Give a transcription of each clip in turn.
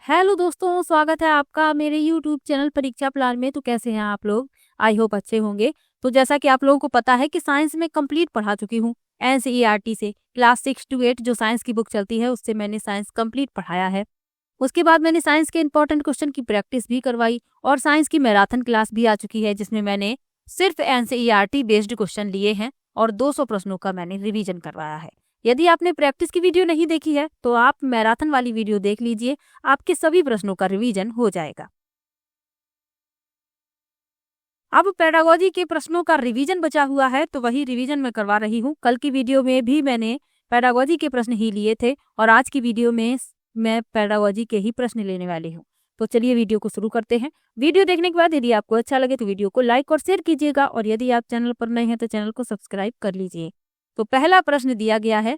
Hello दोस्तों, स्वागत है आपका मेरे यूट्यूब चैनल परीक्षा प्लान में। तो कैसे हैं आप लोग? आई होप अच्छे होंगे। तो जैसा कि आप लोगों को पता है कि साइंस में कंप्लीट पढ़ा चुकी हूँ। एनसीईआरटी से क्लास 6 to 8 जो साइंस की बुक चलती है उससे मैंने साइंस कंप्लीट पढ़ाया है। उसके बाद मैंने साइंस के इंपॉर्टेंट क्वेश्चन की प्रैक्टिस भी करवाई और साइंस की मैराथन क्लास भी आ चुकी है जिसमें मैंने सिर्फ एनसीईआरटी बेस्ड क्वेश्चन लिए हैं और 200 प्रश्नों का मैंने रिवीजन करवाया है। यदि आपने प्रैक्टिस की वीडियो नहीं देखी है तो आप मैराथन वाली वीडियो देख लीजिए, आपके सभी प्रश्नों का रिवीजन हो जाएगा। अब पेडागोजी के प्रश्नों का रिवीजन बचा हुआ है तो वही रिवीजन मैं करवा रही हूँ। कल की वीडियो में भी मैंने पेडागोजी के प्रश्न ही लिए थे और आज की वीडियो में मैं पेडागोजी के ही प्रश्न लेने वाली हूँ। तो चलिए वीडियो को शुरू करते हैं। वीडियो देखने के बाद यदि आपको अच्छा लगे तो वीडियो को लाइक और शेयर कीजिएगा और यदि आप चैनल पर नए हैं तो चैनल को सब्सक्राइब कर लीजिए। तो पहला प्रश्न दिया गया है,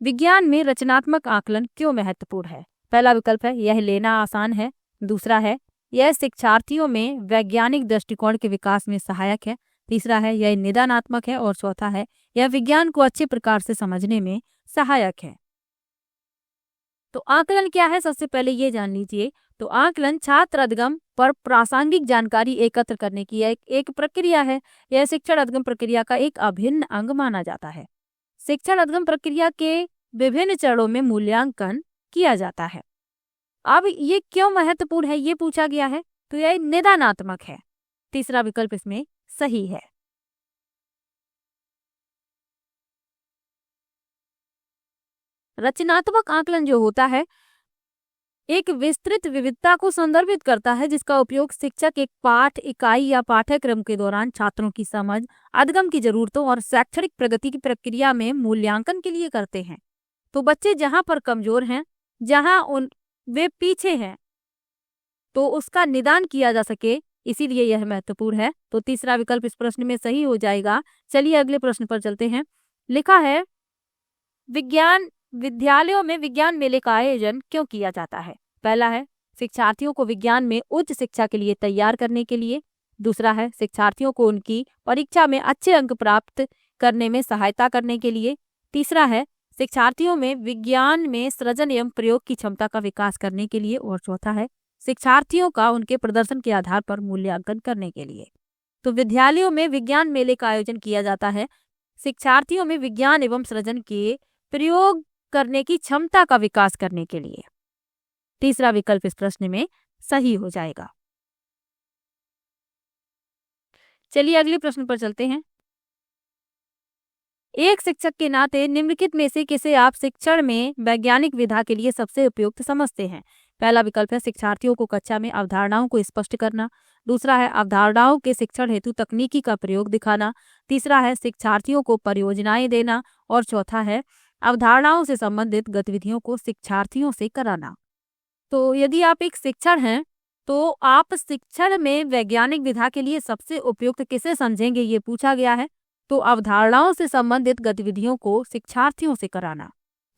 विज्ञान में रचनात्मक आकलन क्यों महत्वपूर्ण है? पहला विकल्प है यह लेना आसान है। दूसरा है यह शिक्षार्थियों में वैज्ञानिक दृष्टिकोण के विकास में सहायक है। तीसरा है यह निदानात्मक है और चौथा है यह विज्ञान को अच्छे प्रकार से समझने में सहायक है। तो आकलन क्या है, सबसे पहले ये जान लीजिए। तो आकलन छात्र अधिगम पर प्रासंगिक जानकारी एकत्र करने की एक प्रक्रिया है। यह शिक्षण अधिगम प्रक्रिया का एक अभिन्न अंग माना जाता है। शिक्षण अधिगम प्रक्रिया के विभिन्न चरणों में मूल्यांकन किया जाता है। अब ये क्यों महत्वपूर्ण है ये पूछा गया है, तो यह निदानात्मक है। तीसरा विकल्प इसमें सही है। रचनात्मक आकलन जो होता है एक विस्तृत विविधता को संदर्भित करता है जिसका उपयोग शिक्षक एक पाठ इकाई या पाठ्यक्रम के दौरान छात्रों की समझ, अधिगम की जरूरतों और शैक्षणिक प्रगति की प्रक्रिया में मूल्यांकन के लिए करते हैं। तो बच्चे जहां पर कमजोर हैं, जहां उन वे पीछे हैं, तो उसका निदान किया जा सके, इसीलिए यह महत्वपूर्ण है। तो तीसरा विकल्प इस प्रश्न में सही हो जाएगा। चलिए अगले प्रश्न पर चलते हैं। लिखा है, विज्ञान विद्यालयों में विज्ञान मेले का आयोजन क्यों किया जाता है? पहला है शिक्षार्थियों को विज्ञान में उच्च शिक्षा के लिए तैयार करने के लिए। दूसरा है शिक्षार्थियों को उनकी परीक्षा में अच्छे अंक प्राप्त करने में सहायता करने के लिए। तीसरा है शिक्षार्थियों में विज्ञान में सृजन एवं प्रयोग की क्षमता का विकास करने के लिए। और चौथा है शिक्षार्थियों का उनके प्रदर्शन के आधार पर मूल्यांकन करने के लिए। तो विद्यालयों में विज्ञान मेले का आयोजन किया जाता है शिक्षार्थियों में विज्ञान एवं सृजन के प्रयोग करने की क्षमता का विकास करने के लिए। तीसरा विकल्प इस प्रश्न में सही हो जाएगा। चलिए अगले प्रश्न पर चलते हैं। एक शिक्षक के नाते निम्नलिखित में से किसे आप शिक्षण में वैज्ञानिक विधा के लिए सबसे उपयुक्त समझते हैं? पहला विकल्प है शिक्षार्थियों को कक्षा में अवधारणाओं को स्पष्ट करना। दूसरा है अवधारणाओं के शिक्षण हेतु तकनीकी का प्रयोग दिखाना। तीसरा है शिक्षार्थियों को परियोजनाएं देना। और चौथा है अवधारणाओं से संबंधित गतिविधियों को शिक्षार्थियों से कराना। तो यदि आप एक शिक्षक हैं तो आप शिक्षण में वैज्ञानिक विधा के लिए सबसे उपयुक्त किसे समझेंगे, ये पूछा गया है। तो अवधारणाओं से संबंधित गतिविधियों को शिक्षार्थियों से कराना,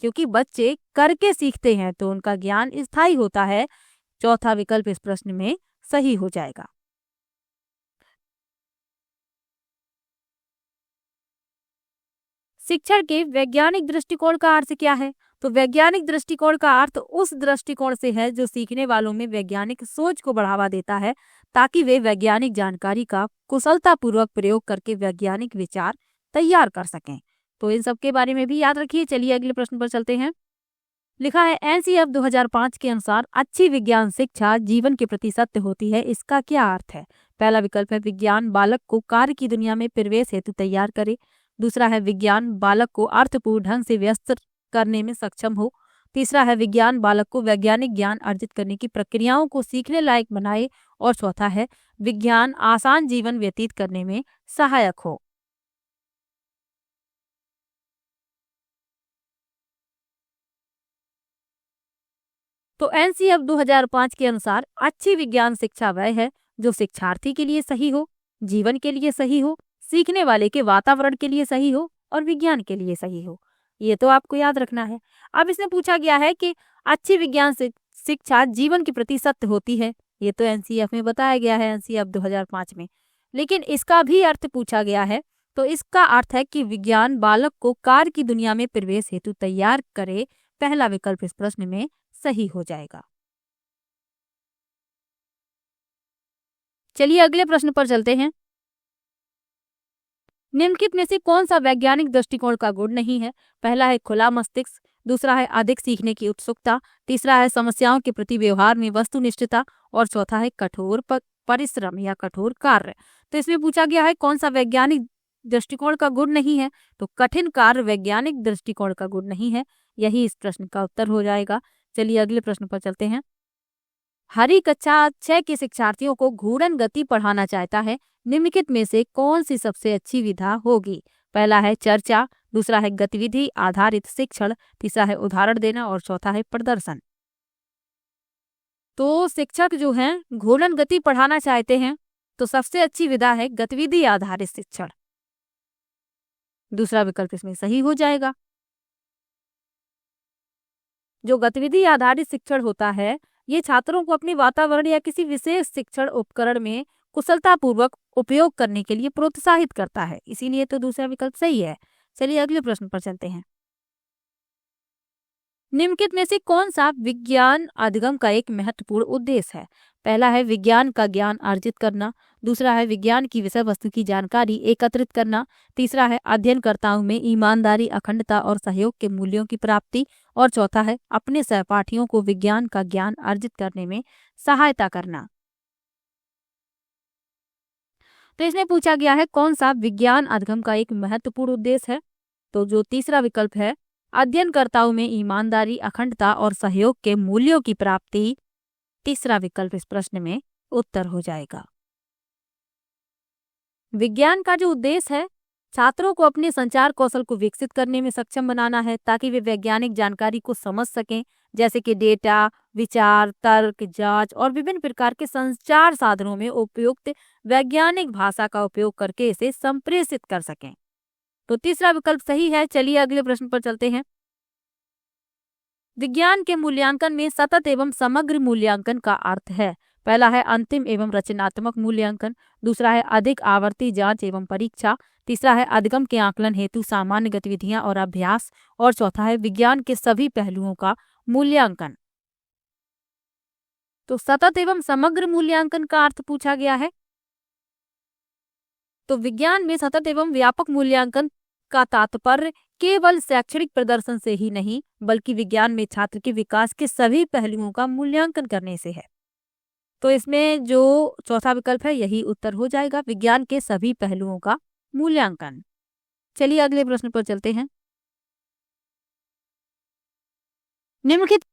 क्योंकि बच्चे करके सीखते हैं तो उनका ज्ञान स्थायी होता है। चौथा विकल्प इस प्रश्न में सही हो जाएगा। शिक्षण के वैज्ञानिक दृष्टिकोण का अर्थ क्या है? तो वैज्ञानिक दृष्टिकोण का अर्थ उस दृष्टिकोण से है जो सीखने वालों में वैज्ञानिक सोच को बढ़ावा देता है ताकि वे वैज्ञानिक जानकारी का कुशलतापूर्वक प्रयोग करके वैज्ञानिक विचार तैयार कर सकें। तो इन सब के बारे में भी याद रखिए। चलिए अगले प्रश्न पर चलते हैं। लिखा है, एनसीएफ 2005 के अनुसार अच्छी विज्ञान शिक्षा जीवन के प्रति सत्य होती है, इसका क्या अर्थ है? पहला विकल्प है विज्ञान बालक को कार्य की दुनिया में प्रवेश हेतु तैयार करे। दूसरा है विज्ञान बालक को अर्थपूर्ण ढंग से व्यस्त करने में सक्षम हो। तीसरा है विज्ञान बालक को वैज्ञानिक ज्ञान अर्जित करने की प्रक्रियाओं को सीखने लायक बनाए। और चौथा है विज्ञान आसान जीवन व्यतीत करने में सहायक हो। तो एनसीएफ 2005 के अनुसार अच्छी विज्ञान शिक्षा वह है जो शिक्षार्थी के लिए सही हो, जीवन के लिए सही हो, सीखने वाले के वातावरण के लिए सही हो और विज्ञान के लिए सही हो। ये तो आपको याद रखना है। अब इसमें पूछा गया है कि अच्छी विज्ञान शिक्षा जीवन के प्रति सत्य होती है, ये तो एनसीएफ में बताया गया है, एनसीएफ 2005 में। लेकिन इसका भी अर्थ पूछा गया है। तो इसका अर्थ है कि विज्ञान बालक को कार्य की दुनिया में प्रवेश हेतु तैयार करे। पहला विकल्प इस प्रश्न में सही हो जाएगा। चलिए अगले प्रश्न पर चलते हैं। निम्नलिखित में से कौन सा वैज्ञानिक दृष्टिकोण का गुण नहीं है? पहला है खुला मस्तिष्क, दूसरा है अधिक सीखने की उत्सुकता, तीसरा है समस्याओं के प्रति व्यवहार में वस्तुनिष्ठता और चौथा है कठोर परिश्रम या कठोर कार्य। तो इसमें पूछा गया है कौन सा वैज्ञानिक दृष्टिकोण का गुण नहीं है, तो कठिन कार्य वैज्ञानिक दृष्टिकोण का गुण नहीं है, यही इस प्रश्न का उत्तर हो जाएगा। चलिए अगले प्रश्न पर चलते हैं। हरी कक्षा 6 के शिक्षार्थियों को घूर्णन गति पढ़ाना चाहता है, निम्नलिखित में से कौन सी सबसे अच्छी विधा होगी? पहला है चर्चा, दूसरा है गतिविधि आधारित शिक्षण, तीसरा है उदाहरण देना और चौथा है प्रदर्शन। तो शिक्षक जो हैं घूर्णन गति पढ़ाना चाहते हैं, तो सबसे अच्छी विधा है गतिविधि आधारित शिक्षण, दूसरा विकल्प इसमें सही हो जाएगा। जो गतिविधि आधारित शिक्षण होता है, ये छात्रों को अपने वातावरण या किसी विशेष शिक्षण उपकरण में कुशलतापूर्वक उपयोग करने के लिए प्रोत्साहित करता है, इसीलिए तो दूसरा विकल्प सही है। चलिए अगले प्रश्न पर चलते हैं। निम्नलिखित में से कौन सा विज्ञान अधिगम का एक महत्वपूर्ण उद्देश्य है? पहला है विज्ञान का ज्ञान अर्जित करना, दूसरा है विज्ञान की विषय वस्तु की जानकारी एकत्रित करना, तीसरा है अध्ययनकर्ताओं में ईमानदारी अखंडता और सहयोग के मूल्यों की प्राप्ति और चौथा है अपने सहपाठियों को विज्ञान का ज्ञान अर्जित करने में सहायता करना। तो इसमें पूछा गया है कौन सा विज्ञान अधिगम का एक महत्वपूर्ण उद्देश्य है, तो जो तीसरा विकल्प है अध्ययनकर्ताओं में ईमानदारी अखंडता और सहयोग के मूल्यों की प्राप्ति, तीसरा विकल्प इस प्रश्न में उत्तर हो जाएगा। विज्ञान का जो उद्देश्य है छात्रों को अपने संचार कौशल को विकसित करने में सक्षम बनाना है, ताकि वे वैज्ञानिक जानकारी को समझ सकें, जैसे कि डेटा, विचार, तर्क, जांच और विभिन्न प्रकार के संचार साधनों में उपयुक्त वैज्ञानिक भाषा का उपयोग करके इसे संप्रेषित कर सकें। तो तीसरा विकल्प सही है। चलिए अगले प्रश्न पर चलते हैं। विज्ञान के मूल्यांकन में सतत एवं समग्र मूल्यांकन का अर्थ है। पहला है अंतिम एवं रचनात्मक मूल्यांकन, दूसरा है अधिक आवर्ती जांच एवं परीक्षा, तीसरा है अधिगम के आकलन हेतु सामान्य गतिविधियां और अभ्यास और चौथा है विज्ञान के सभी पहलुओं का मूल्यांकन। तो सतत एवं समग्र मूल्यांकन का अर्थ पूछा गया है। तो विज्ञान में सतत एवं व्यापक मूल्यांकन का तात्पर्य केवल शैक्षणिक प्रदर्शन से ही नहीं, बल्कि विज्ञान में छात्र के विकास के सभी पहलुओं का मूल्यांकन करने से है। तो इसमें जो चौथा विकल्प है यही उत्तर हो जाएगा, विज्ञान के सभी पहलुओं का मूल्यांकन। चलिए अगले प्रश्न पर चलते हैं। निम्नलिखित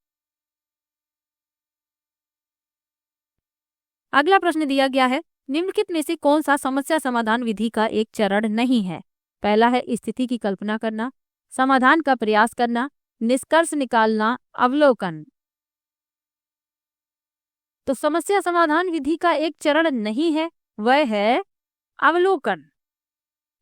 अगला प्रश्न दिया गया है, निम्नलिखित में से कौन सा समस्या समाधान विधि का एक चरण नहीं है? पहला है स्थिति की कल्पना करना, समाधान का प्रयास करना, निष्कर्ष निकालना, अवलोकन। तो समस्या समाधान विधि का एक चरण नहीं है, वह है अवलोकन।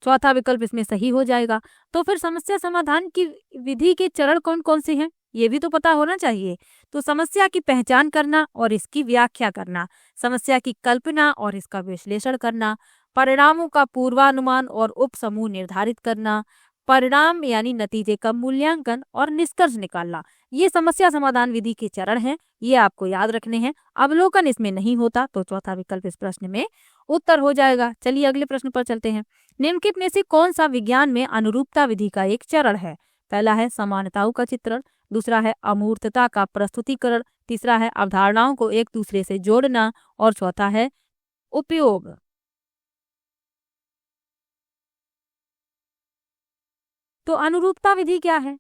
चौथा विकल्प इसमें सही हो जाएगा। तो फिर समस्या समाधान की विधि के चरण कौन कौन से हैं, ये भी तो पता होना चाहिए। तो समस्या की पहचान करना और इसकी व्याख्या करना, समस्या की कल्पना और इसका विश्लेषण करना, परिणामों का पूर्वानुमान और उपसमूह निर्धारित करना, परिणाम यानी नतीजे का मूल्यांकन और निष्कर्ष निकालना, ये समस्या समाधान विधि के चरण हैं, ये आपको याद रखने हैं। अवलोकन इसमें नहीं होता, तो चौथा विकल्प इस प्रश्न में उत्तर हो जाएगा। चलिए अगले प्रश्न पर चलते हैं। निम्नलिखित में से कौन सा विज्ञान में अनुरूपता विधि का एक चरण है? पहला है समानताओं का चित्रण, दूसरा है अमूर्तता का प्रस्तुतिकरण, तीसरा है अवधारणाओं को एक दूसरे से जोड़ना और चौथा है उपयोग। तो अनुरूपता विधि क्या है?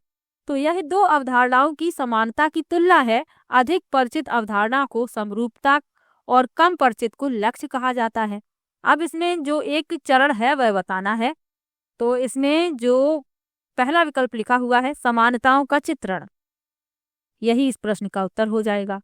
तो यह दो अवधारणाओं की समानता की तुलना है। अधिक परिचित अवधारणा को समरूपता और कम परिचित को लक्ष्य कहा जाता है। अब इसमें जो एक चरण है वह बताना है। तो इसमें जो पहला विकल्प लिखा हुआ है समानताओं का चित्रण, यही इस प्रश्न का उत्तर हो जाएगा।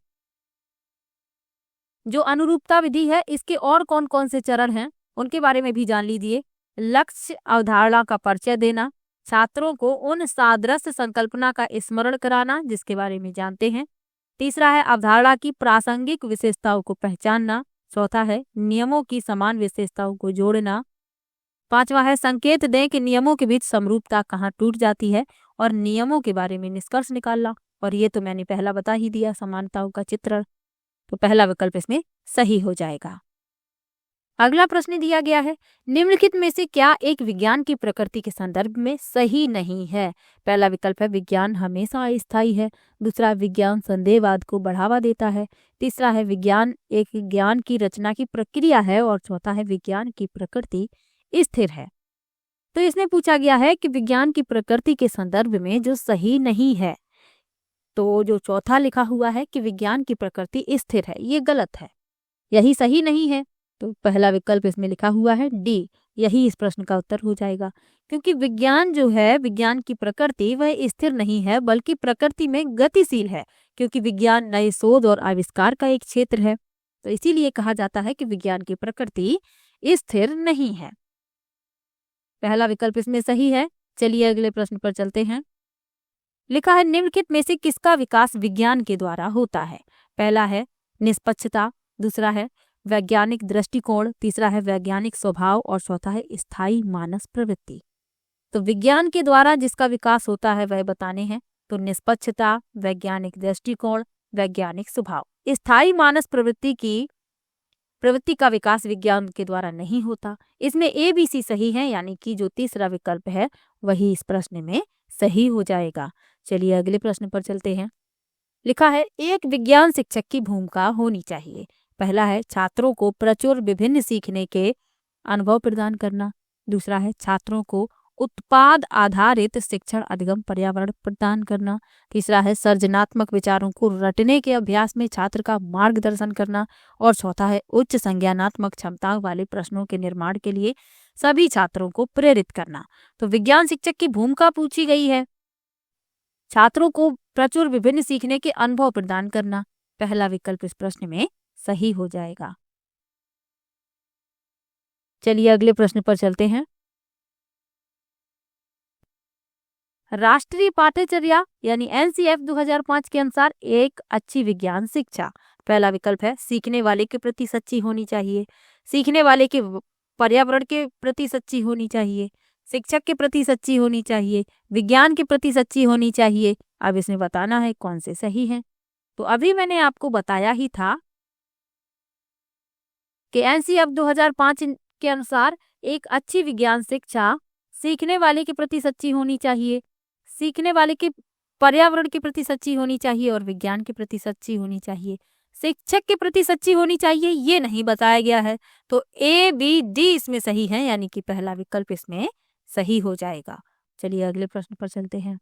जो अनुरूपता विधि है इसके और कौन कौन से चरण हैं उनके बारे में भी जान लीजिए। लक्ष्य अवधारणा का परिचय देना, छात्रों को उन सादृश्य संकल्पना का स्मरण कराना जिसके बारे में जानते हैं, तीसरा है अवधारणा की प्रासंगिक विशेषताओं को पहचानना, चौथा है नियमों की समान विशेषताओं को जोड़ना, पांचवा है संकेत दें कि नियमों के बीच समरूपता कहाँ टूट जाती है और नियमों के बारे में निष्कर्ष निकालना। और ये तो मैंने पहला बता ही दिया, समानताओं का चित्रण। तो पहला विकल्प इसमें सही हो जाएगा। अगला प्रश्न दिया गया है, निम्नलिखित में से क्या एक विज्ञान की प्रकृति के संदर्भ में सही नहीं है? पहला विकल्प है विज्ञान हमेशा अस्थायी है, दूसरा विज्ञान संदेहवाद को बढ़ावा देता है, तीसरा है विज्ञान एक ज्ञान की रचना की प्रक्रिया है और चौथा है विज्ञान की प्रकृति स्थिर है। तो इसमें पूछा गया है कि विज्ञान की प्रकृति के संदर्भ में जो सही नहीं है, तो जो चौथा लिखा हुआ है कि विज्ञान की प्रकृति स्थिर है, ये गलत है, यही सही नहीं है। तो पहला विकल्प इसमें लिखा हुआ है डी, यही इस प्रश्न का उत्तर हो जाएगा, क्योंकि विज्ञान जो है, विज्ञान की प्रकृति वह स्थिर नहीं है बल्कि प्रकृति में गतिशील है, क्योंकि विज्ञान नए शोध और आविष्कार का एक क्षेत्र है। तो इसीलिए कहा जाता है कि विज्ञान की प्रकृति स्थिर नहीं है। पहला विकल्प इसमें सही है। चलिए अगले प्रश्न पर चलते हैं। लिखा है निम्नलिखित में से किसका विकास विज्ञान के द्वारा होता है? पहला है निष्पक्षता, दूसरा है वैज्ञानिक दृष्टिकोण, तीसरा है वैज्ञानिक स्वभाव और चौथा है स्थायी मानस प्रवृत्ति। तो विज्ञान के द्वारा जिसका विकास होता है वह बताने हैं। तो निष्पक्षता, वैज्ञानिक दृष्टिकोण, वैज्ञानिक स्वभाव। स्थायी मानस प्रवृत्ति का विकास विज्ञान के द्वारा नहीं होता। इसमें ए बी सी सही है, यानी कि जो तीसरा विकल्प है वही इस प्रश्न में सही हो जाएगा। चलिए अगले प्रश्न पर चलते हैं। लिखा है एक विज्ञान शिक्षक की भूमिका होनी चाहिए। पहला है छात्रों को प्रचुर विभिन्न सीखने के अनुभव प्रदान करना, दूसरा है छात्रों को उत्पाद आधारित शिक्षण अधिगम पर्यावरण प्रदान करना, तीसरा है सृजनात्मक विचारों को रटने के अभ्यास में छात्र का मार्गदर्शन करना और चौथा है उच्च संज्ञानात्मक क्षमता वाले प्रश्नों के निर्माण के लिए सभी छात्रों को प्रेरित करना। तो विज्ञान शिक्षक की भूमिका पूछी गई है, छात्रों को प्रचुर विभिन्न सीखने के अनुभव प्रदान करना। पहला विकल्प इस प्रश्न में सही हो जाएगा। चलिए अगले प्रश्न पर चलते हैं। राष्ट्रीय पाठ्यचर्या यानी एनसीएफ 2005 के अनुसार एक अच्छी विज्ञान शिक्षा, पहला विकल्प है सीखने वाले के प्रति सच्ची होनी चाहिए, सीखने वाले के पर्यावरण के प्रति सच्ची होनी चाहिए, शिक्षक के प्रति सच्ची होनी चाहिए, विज्ञान के प्रति सच्ची होनी चाहिए। अब इसमें बताना है कौन से सही हैं। तो अभी मैंने आपको बताया ही था कि एनसीएफ 2005 के अनुसार एक अच्छी विज्ञान शिक्षा सीखने वाले के प्रति सच्ची होनी चाहिए, सीखने वाले के पर्यावरण के प्रति सच्ची होनी चाहिए और विज्ञान के प्रति सच्ची होनी चाहिए। शिक्षक के प्रति सच्ची होनी चाहिए ये नहीं बताया गया है। तो ए बी डी इसमें सही है, यानी कि पहला विकल्प इसमें सही हो जाएगा। चलिए अगले प्रश्न पर चलते हैं।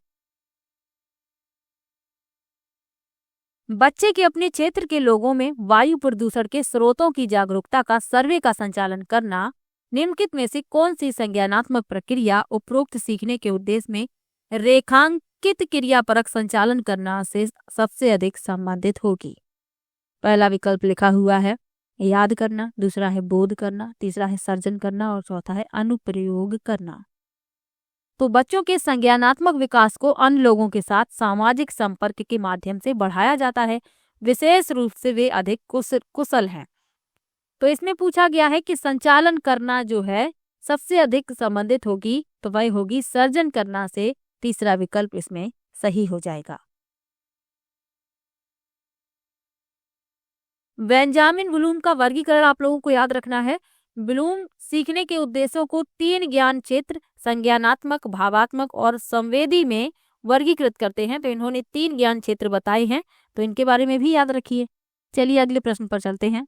बच्चे के अपने क्षेत्र के लोगों में वायु प्रदूषण के स्रोतों की जागरूकता का सर्वे का संचालन करना निम्नलिखित में से कौन सी संज्ञानात्मक प्रक्रिया उपरोक्त सीखने के उद्देश्य में रेखांकित क्रियापरक संचालन करना से सबसे अधिक संबंधित होगी? पहला विकल्प लिखा हुआ है याद करना, दूसरा है बोध करना, तीसरा है सर्जन करना और चौथा है अनुप्रयोग करना। तो बच्चों के संज्ञानात्मक विकास को अन्य लोगों के साथ सामाजिक संपर्क के माध्यम से बढ़ाया जाता है, विशेष रूप से वे अधिक कुशल हैं। तो इसमें पूछा गया है कि संचालन करना जो है सबसे अधिक संबंधित होगी, तो वह होगी सर्जन करना से। तीसरा विकल्प इसमें सही हो जाएगा। बेंजामिन ब्लूम का वर्गीकरण आप लोगों को याद रखना है। ब्लूम सीखने के उद्देश्यों को 3 ज्ञान क्षेत्र संज्ञानात्मक, भावात्मक और संवेदी में वर्गीकृत करते हैं। तो इन्होंने 3 ज्ञान क्षेत्र बताए हैं, तो इनके बारे में भी याद रखिए। चलिए अगले प्रश्न पर चलते हैं।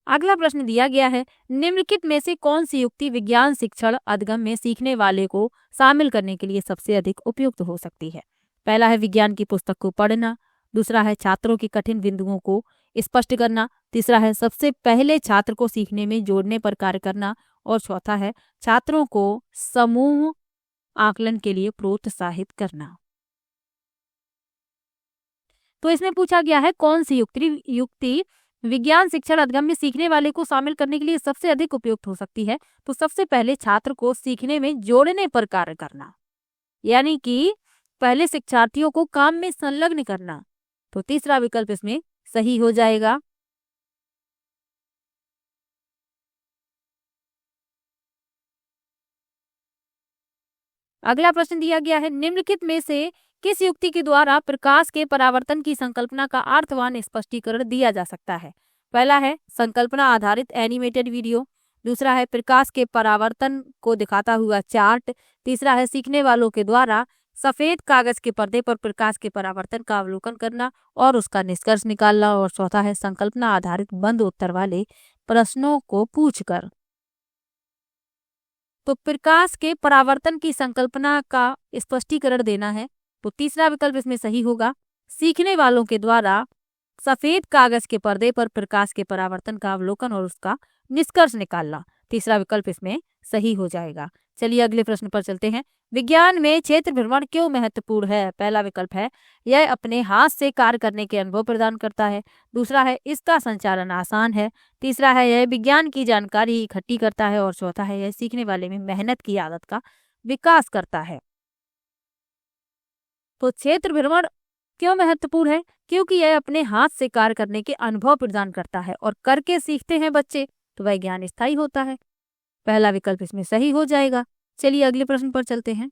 अगला प्रश्न दिया गया है निम्नलिखित में से कौन सी युक्ति विज्ञान शिक्षण अधिगम में सीखने वाले को शामिल करने के लिए सबसे अधिक उपयुक्त हो सकती है? पहला है विज्ञान की पुस्तक को पढ़ना, दूसरा है छात्रों के कठिन बिंदुओं को स्पष्ट करना, तीसरा है सबसे पहले छात्र को सीखने में जोड़ने पर कार्य करना और चौथा है छात्रों को समूह आकलन के लिए प्रोत्साहित करना। तो इसमें पूछा गया है कौन सी युक्ति विज्ञान शिक्षण अधिगम में सीखने वाले को शामिल करने के लिए सबसे अधिक उपयुक्त हो सकती है? तो सबसे पहले छात्र को सीखने में जोड़ने पर कार्य करना, यानी कि पहले शिक्षार्थियों को काम में संलग्न करना। तो तीसरा विकल्प इसमें सही हो जाएगा। अगला प्रश्न दिया गया है निम्नलिखित में से किस युक्ति के द्वारा प्रकाश के परावर्तन की संकल्पना का अर्थवान स्पष्टीकरण दिया जा सकता है? पहला है संकल्पना आधारित एनिमेटेड वीडियो, दूसरा है प्रकाश के परावर्तन को दिखाता हुआ चार्ट, तीसरा है सीखने वालों के द्वारा सफेद कागज के पर्दे पर प्रकाश के परावर्तन का अवलोकन करना और उसका निष्कर्ष निकालना, और चौथा है संकल्पना आधारित बंद उत्तर वाले प्रश्नों को पूछकर। तो प्रकाश के परावर्तन की संकल्पना का स्पष्टीकरण देना है, तो तीसरा विकल्प इसमें सही होगा। सीखने वालों के द्वारा सफेद कागज के पर्दे पर प्रकाश के परावर्तन का अवलोकन और उसका निष्कर्ष निकालना, तीसरा विकल्प इसमें सही हो जाएगा। चलिए अगले प्रश्न पर चलते हैं। विज्ञान में क्षेत्र भ्रमण क्यों महत्वपूर्ण है? पहला विकल्प है यह अपने हाथ से कार्य करने के अनुभव प्रदान करता है, दूसरा है इसका संचालन आसान है, तीसरा है यह विज्ञान की जानकारी इकट्ठी करता है, और चौथा है यह सीखने वाले में मेहनत की आदत का विकास करता है। तो क्षेत्र भ्रमण क्यों महत्वपूर्ण है? क्योंकि यह अपने हाथ से कार्य करने के अनुभव प्रदान करता है और करके सीखते हैं बच्चे तो वह ज्ञान स्थायी होता है। पहला विकल्प इसमें सही हो जाएगा। चलिए अगले प्रश्न पर चलते हैं।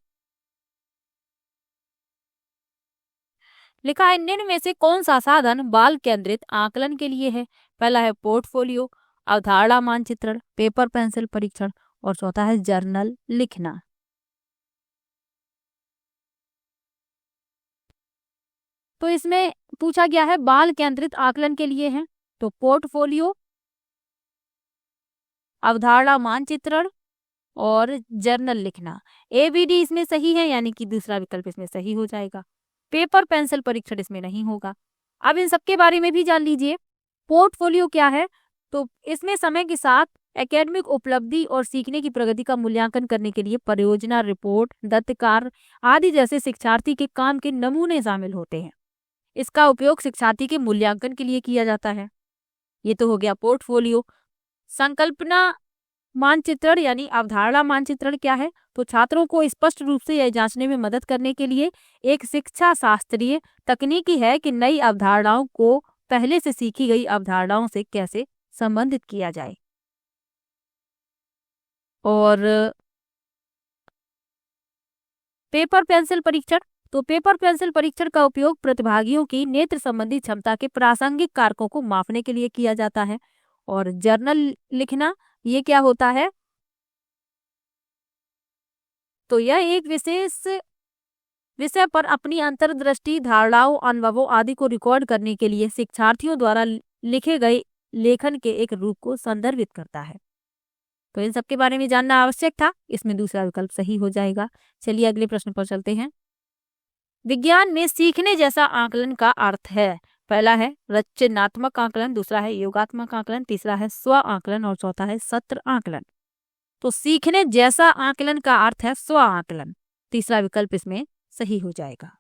लिखा है निम्न में से कौन सा साधन बाल केंद्रित आकलन के लिए है? पहला है पोर्टफोलियो, अवधारणा मानचित्रण, पेपर पेंसिल परीक्षण, और चौथा है जर्नल लिखना। तो इसमें पूछा गया है बाल केंद्रित आकलन के लिए है, तो पोर्टफोलियो, अवधारणा मानचित्रण और जर्नल लिखना। ABD इसमें सही है, यानी कि दूसरा विकल्प इसमें सही हो जाएगा। पेपर पेंसिल परीक्षण इसमें नहीं होगा। अब इन सबके बारे में भी जान लीजिए। पोर्टफोलियो क्या है? तो इसमें समय के साथ एकेडमिक उपलब्धि और सीखने की प्रगति का मूल्यांकन करने के लिए परियोजना रिपोर्ट, दत्तकार आदि जैसे शिक्षार्थी के काम के नमूने शामिल होते हैं। इसका उपयोग शिक्षार्थी के मूल्यांकन के लिए किया जाता है। ये तो हो गया पोर्टफोलियो। संकल्पना मानचित्रण यानी अवधारणा मानचित्रण क्या है? तो छात्रों को स्पष्ट रूप से यह जांचने में मदद करने के लिए एक शिक्षा शास्त्रीय तकनीकी है कि नई अवधारणाओं को पहले से सीखी गई अवधारणाओं से कैसे संबंधित किया जाए। और पेपर पेंसिल परीक्षण, तो पेपर पेंसिल परीक्षण का उपयोग प्रतिभागियों की नेत्र संबंधी क्षमता के प्रासंगिक कारकों को मापने के लिए किया जाता है। और जर्नल लिखना ये क्या होता है? तो यह एक विशेष विषय पर अपनी अंतर्दृष्टि, धारणाओं, अनुभवों आदि को रिकॉर्ड करने के लिए शिक्षार्थियों द्वारा लिखे गए लेखन के एक रूप को संदर्भित करता है। तो इन सबके बारे में जानना आवश्यक था, इसमें दूसरा विकल्प सही हो जाएगा। चलिए अगले प्रश्न पर चलते हैं। विज्ञान में सीखने जैसा आकलन का अर्थ है। पहला है रचनात्मक आकलन, दूसरा है योगात्मक आकलन, तीसरा है स्व आकलन, और चौथा है सत्र आकलन। तो सीखने जैसा आकलन का अर्थ है स्व आकलन, तीसरा विकल्प इसमें सही हो जाएगा।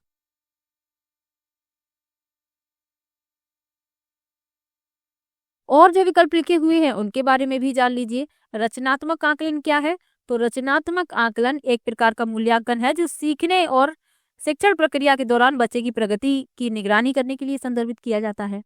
और जो विकल्प लिखे हुए हैं उनके बारे में भी जान लीजिए। रचनात्मक आकलन क्या है? तो रचनात्मक आकलन एक प्रकार का मूल्यांकन है जो सीखने और शिक्षण प्रक्रिया के दौरान बच्चे की प्रगति की निगरानी करने के लिए संदर्भित किया जाता है।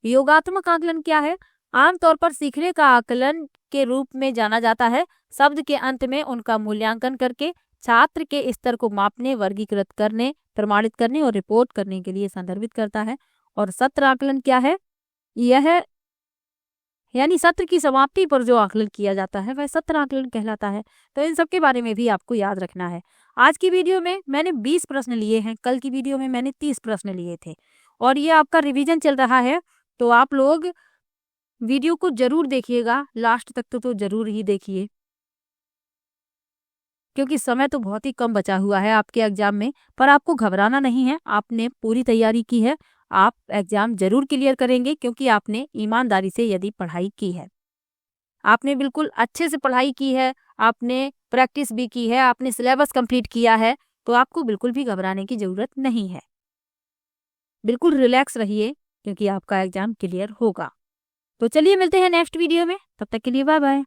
योगात्मक आकलन क्या है? आमतौर पर सीखने का आकलन के रूप में जाना जाता है। शब्द के अंत में उनका मूल्यांकन करके छात्र के स्तर को मापने, वर्गीकृत करने, प्रमाणित करने और रिपोर्ट करने के लिए संदर्भित करता है। और सत्र आकलन क्या है? यह यानी सत्र की समाप्ति पर जो आकलन किया जाता है वह सत्र आकलन कहलाता है। तो इन सब के बारे में भी आपको याद रखना है। आज की वीडियो में मैंने 20 प्रश्न लिए हैं, कल की वीडियो में मैंने 30 प्रश्न लिए थे, और ये आपका रिवीजन चल रहा है। तो आप लोग वीडियो को जरूर देखिएगा, लास्ट तक तो जरूर ही देखिए, क्योंकि समय तो बहुत ही कम बचा हुआ है आपके एग्जाम में। पर आपको घबराना नहीं है, आपने पूरी तैयारी की है, आप एग्जाम जरूर क्लियर करेंगे, क्योंकि आपने ईमानदारी से यदि पढ़ाई की है, आपने बिल्कुल अच्छे से पढ़ाई की है, आपने प्रैक्टिस भी की है, आपने सिलेबस कंप्लीट किया है, तो आपको बिल्कुल भी घबराने की जरूरत नहीं है। बिल्कुल रिलैक्स रहिए, क्योंकि आपका एग्जाम क्लियर होगा। तो चलिए मिलते हैं नेक्स्ट वीडियो में, तब तक के लिए बाय बाय।